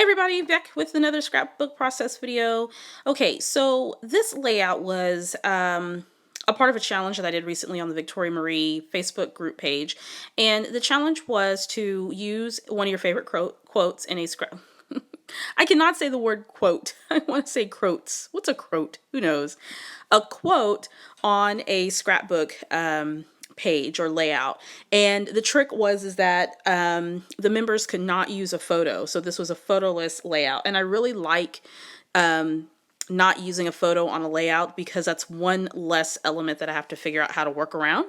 Everybody, back with another scrapbook process video. Okay, so this layout was a part of a challenge that I did recently on the Victoria Marie Facebook group page. And the challenge was to use one of your favorite quotes in a scrap. I cannot say the word quote. I want to say croats. What's a croat? Who knows? A quote on a scrapbook page or layout. And the trick was that the members could not use a photo. So this was a photoless layout. And I really like not using a photo on a layout because that's one less element that I have to figure out how to work around.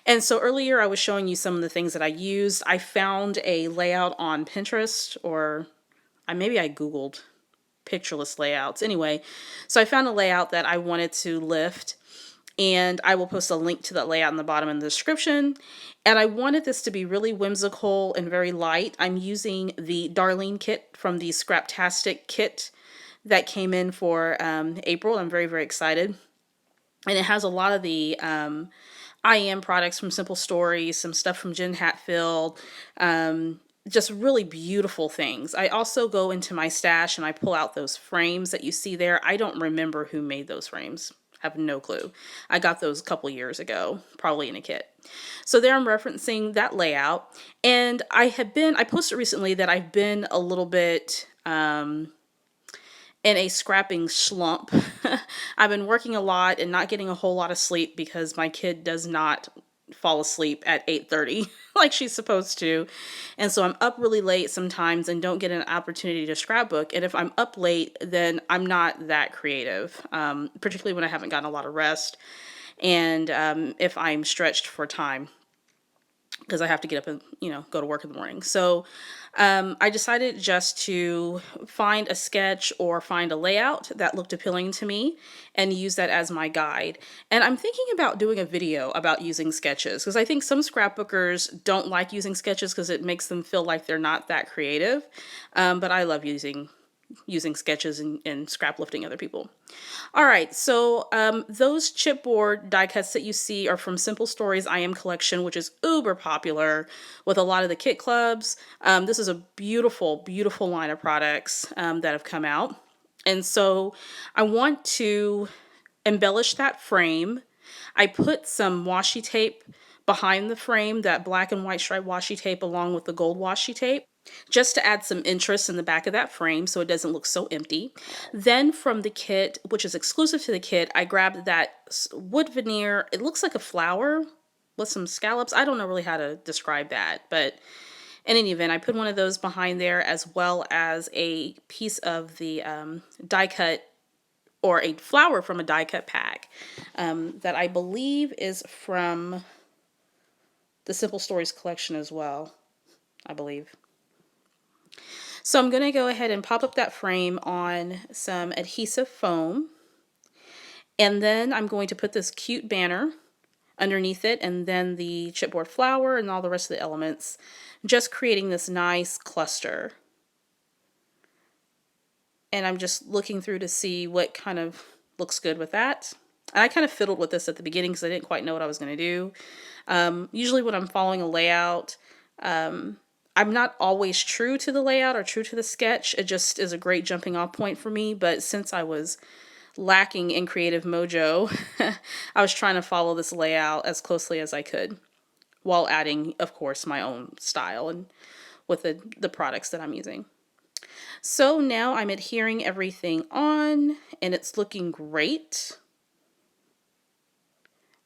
And so earlier I was showing you some of the things that I used. I found a layout on Pinterest, or maybe I Googled pictureless layouts. Anyway, so I found a layout that I wanted to lift, and I will post a link to that layout in the bottom in the description. And I wanted this to be really whimsical and very light. I'm using the Darlene kit from the Scraptastic kit that came in for April. I'm very, very excited. And it has a lot of the I Am products from Simple Stories, some stuff from Jen Hatfield, just really beautiful things. I also go into my stash and I pull out those frames that you see there. I don't remember who made those frames. Have no clue. I got those a couple years ago, probably in a kit. So there I'm referencing that layout. And I posted recently that I've been a little bit in a scrapping slump. I've been working a lot and not getting a whole lot of sleep because my kid does not fall asleep at 8:30 like she's supposed to. And so I'm up really late sometimes and don't get an opportunity to scrapbook. And if I'm up late, then I'm not that creative, particularly when I haven't gotten a lot of rest and if I'm stretched for time, because I have to get up and, go to work in the morning. So I decided just to find a sketch or find a layout that looked appealing to me and use that as my guide. And I'm thinking about doing a video about using sketches, because I think some scrapbookers don't like using sketches because it makes them feel like they're not that creative. But I love using sketches and scrap lifting other people. All right, so those chipboard die cuts that you see are from Simple Stories I Am collection, which is uber popular with a lot of the kit clubs. This is a beautiful, beautiful line of products that have come out. And so I want to embellish that frame. I put some washi tape behind the frame, that black and white striped washi tape along with the gold washi tape, just to add some interest in the back of that frame so it doesn't look so empty. Then from the kit, which is exclusive to the kit, I grabbed that wood veneer. It looks like a flower with some scallops. I don't know really how to describe that, but in any event, I put one of those behind there, as well as a piece of the die cut, or a flower from a die cut pack that I believe is from the Simple Stories collection as well, I believe. So I'm going to go ahead and pop up that frame on some adhesive foam. And then I'm going to put this cute banner underneath it, and then the chipboard flower and all the rest of the elements, just creating this nice cluster. And I'm just looking through to see what kind of looks good with that. And I kind of fiddled with this at the beginning because I didn't quite know what I was going to do. Usually when I'm following a layout, I'm not always true to the layout or true to the sketch. It just is a great jumping off point for me. But since I was lacking in creative mojo, I was trying to follow this layout as closely as I could, while adding, of course, my own style and with the products that I'm using. So now I'm adhering everything on, and it's looking great.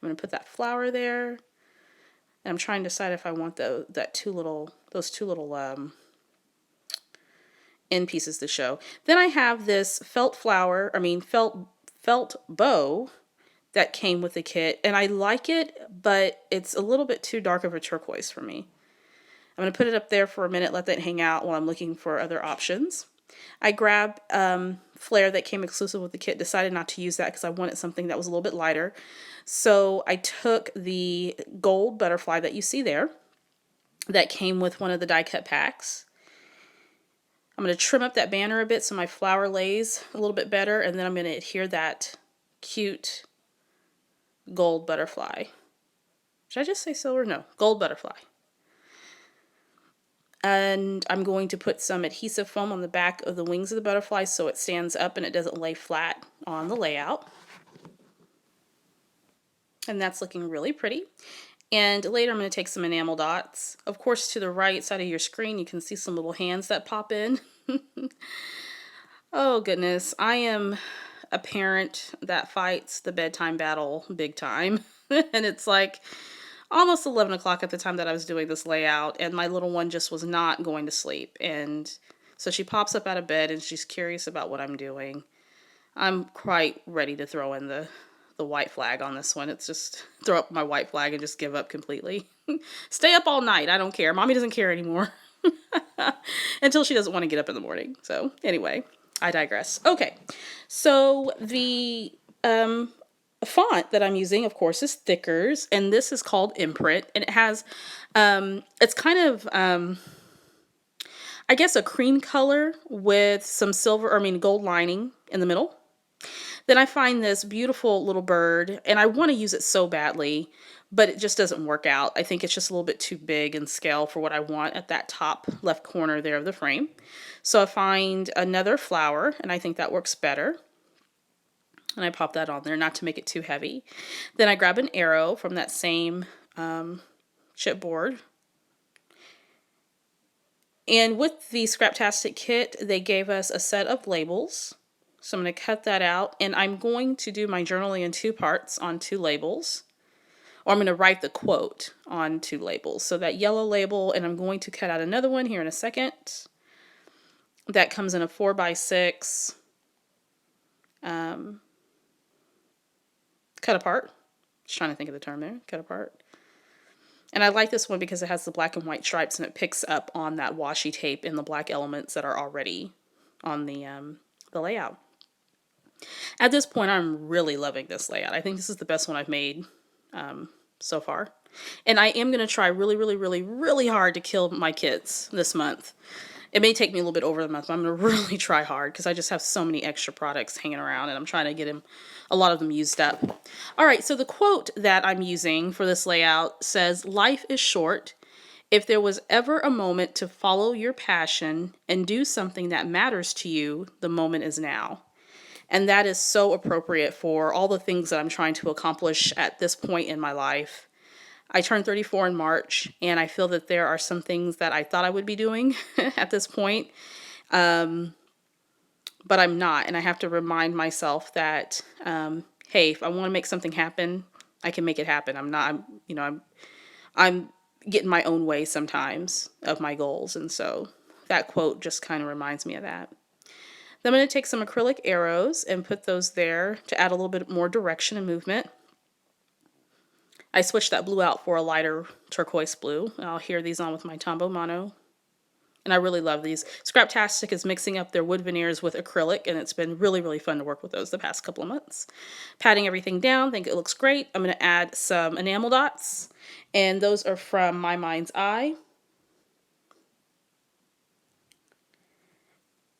I'm going to put that flower there. And I'm trying to decide if I want those two little end pieces to show. Then I have this felt bow that came with the kit, and I like it, but it's a little bit too dark of a turquoise for me. I'm going to put it up there for a minute, let that hang out while I'm looking for other options. I grabbed flare that came exclusive with the kit, decided not to use that because I wanted something that was a little bit lighter. So I took the gold butterfly that you see there that came with one of the die cut packs. I'm going to trim up that banner a bit so my flower lays a little bit better, and then I'm going to adhere that cute gold butterfly. Should I just say silver? No, gold butterfly. And I'm going to put some adhesive foam on the back of the wings of the butterfly so it stands up and it doesn't lay flat on the layout. And that's looking really pretty. And later I'm going to take some enamel dots. Of course, to the right side of your screen, you can see some little hands that pop in. Oh goodness, I am a parent that fights the bedtime battle big time. And it's like almost 11 o'clock at the time that I was doing this layout, and my little one just was not going to sleep. And so she pops up out of bed and she's curious about what I'm doing. I'm quite ready to throw in the white flag on this one. It's just throw up my white flag and just give up completely. Stay up all night. I don't care. Mommy doesn't care anymore. Until she doesn't want to get up in the morning. So anyway, I digress. Okay, so the font that I'm using, of course, is Thickers, and this is called Imprint, and it has, it's kind of, I guess, a cream color with some gold lining in the middle. Then I find this beautiful little bird, and I want to use it so badly, but it just doesn't work out. I think it's just a little bit too big in scale for what I want at that top left corner there of the frame. So I find another flower, and I think that works better. And I pop that on there, not to make it too heavy. Then I grab an arrow from that same chipboard. And with the Scraptastic kit, they gave us a set of labels. So I'm going to cut that out, and I'm going to do my journaling in 2 parts on 2 labels. Or I'm going to write the quote on 2 labels. So that yellow label, and I'm going to cut out another one here in a second. That comes in a 4x6 cut apart. Just trying to think of the term there. Cut apart. And I like this one because it has the black and white stripes, and it picks up on that washi tape and the black elements that are already on the layout. At this point, I'm really loving this layout. I think this is the best one I've made so far. And I am going to try really, really, really, really hard to kill my kits this month. It may take me a little bit over the month, but I'm going to really try hard because I just have so many extra products hanging around, and I'm trying to get a lot of them used up. All right, so the quote that I'm using for this layout says, "Life is short. If there was ever a moment to follow your passion and do something that matters to you, the moment is now." And that is so appropriate for all the things that I'm trying to accomplish at this point in my life. I turned 34 in March, and I feel that there are some things that I thought I would be doing at this point, but I'm not. And I have to remind myself that, hey, if I want to make something happen, I can make it happen. I'm getting my own way sometimes of my goals, and so that quote just kind of reminds me of that. Then I'm going to take some acrylic arrows and put those there to add a little bit more direction and movement. I switched that blue out for a lighter turquoise blue. I'll adhere these on with my Tombow Mono. And I really love these. Scraptastic is mixing up their wood veneers with acrylic, and it's been really, really fun to work with those the past couple of months. Patting everything down, think it looks great. I'm going to add some enamel dots, and those are from My Mind's Eye.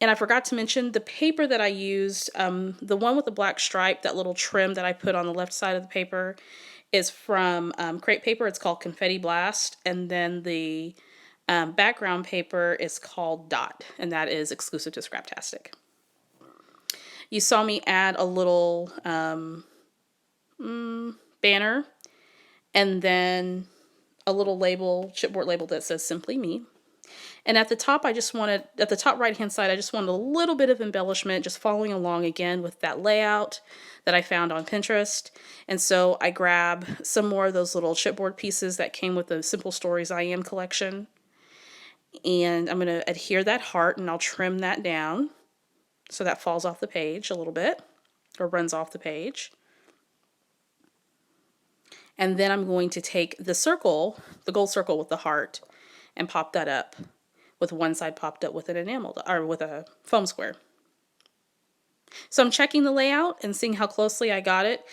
And I forgot to mention the paper that I used, the one with the black stripe, that little trim that I put on the left side of the paper is from Crepe Paper. It's called Confetti Blast. And then the background paper is called Dot, and that is exclusive to Scraptastic. You saw me add a little banner and then a little label, chipboard label that says Simply Me. And at the top, at the top right-hand side, I just wanted a little bit of embellishment, just following along again with that layout that I found on Pinterest. And so I grab some more of those little chipboard pieces that came with the Simple Stories I Am collection. And I'm going to adhere that heart, and I'll trim that down so that falls off the page a little bit, or runs off the page. And then I'm going to take the circle, the gold circle with the heart, and pop that up with one side popped up with an or with a foam square. So I'm checking the layout and seeing how closely I got it.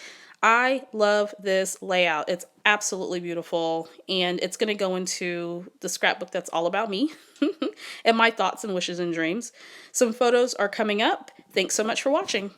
I love this layout. It's absolutely beautiful, and it's going to go into the scrapbook that's all about me and my thoughts and wishes and dreams. Some photos are coming up. Thanks so much for watching.